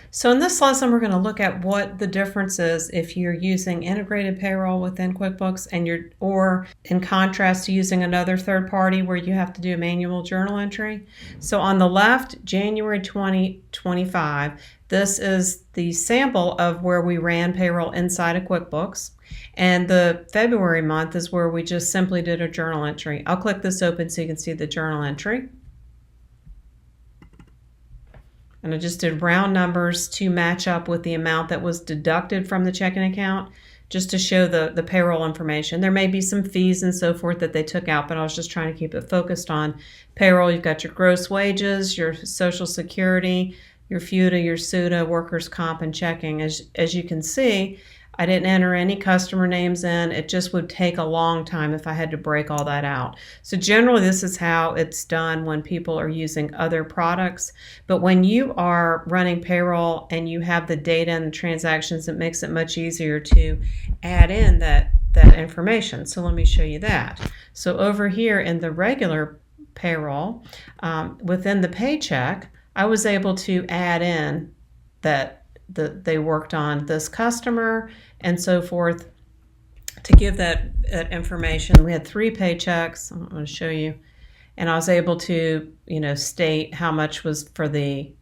So in this lesson, we're going to look at what the difference is if you're using integrated payroll within QuickBooks or in contrast to using another third party where you have to do a manual journal entry. So on the left, January 2025, this is the sample of where we ran payroll inside of QuickBooks. And the February month is where we just simply did a journal entry. I'll click this open so you can see the journal entry. And I just did round numbers to match up with the amount that was deducted from the checking account, just to show the payroll information. There may be some fees and so forth that they took out, but I was just trying to keep it focused on payroll. You've got your gross wages, your Social Security, your FUTA, your SUTA, workers' comp, and checking. As you can see, I didn't enter any customer names in. It just would take a long time if I had to break all that out. So generally, this is how it's done when people are using other products. But when you are running payroll and you have the data and the transactions, it makes it much easier to add in that information. So let me show you that. So over here in the regular payroll, within the paycheck, I was able to add in that they worked on this customer and so forth to give that information. We had 3 paychecks. I'm going to show you, and I was able to, state how much was for the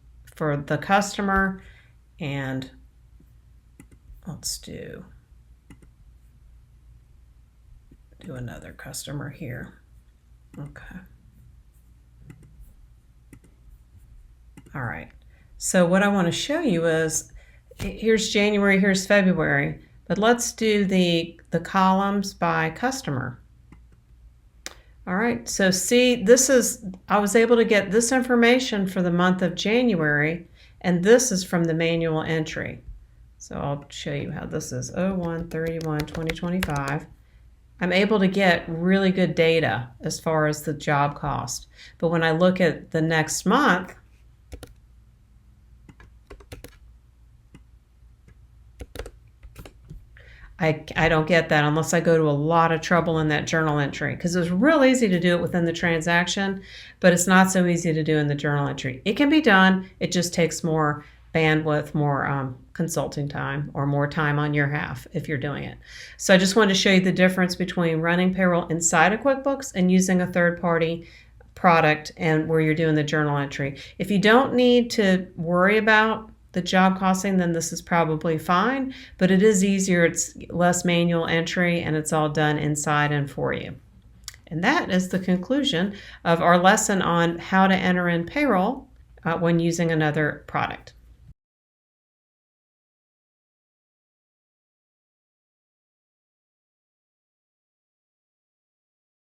customer. And let's do another customer here. Okay. All right. So what I want to show you is, here's January, here's February, but let's do the columns by customer. All right, so see, I was able to get this information for the month of January, and this is from the manual entry. So I'll show you how this is 01/31/2025. I'm able to get really good data as far as the job cost. But when I look at the next month, I don't get that unless I go to a lot of trouble in that journal entry, because it's real easy to do it within the transaction, but it's not so easy to do in the journal entry. It can be done. It just takes more bandwidth, more consulting time, or more time on your half if you're doing it. So I just wanted to show you the difference between running payroll inside of QuickBooks and using a third-party product and where you're doing the journal entry. If you don't need to worry about the job costing, then this is probably fine, but it is easier. It's less manual entry, and it's all done inside and for you. And that is the conclusion of our lesson on how to enter in payroll when using another product.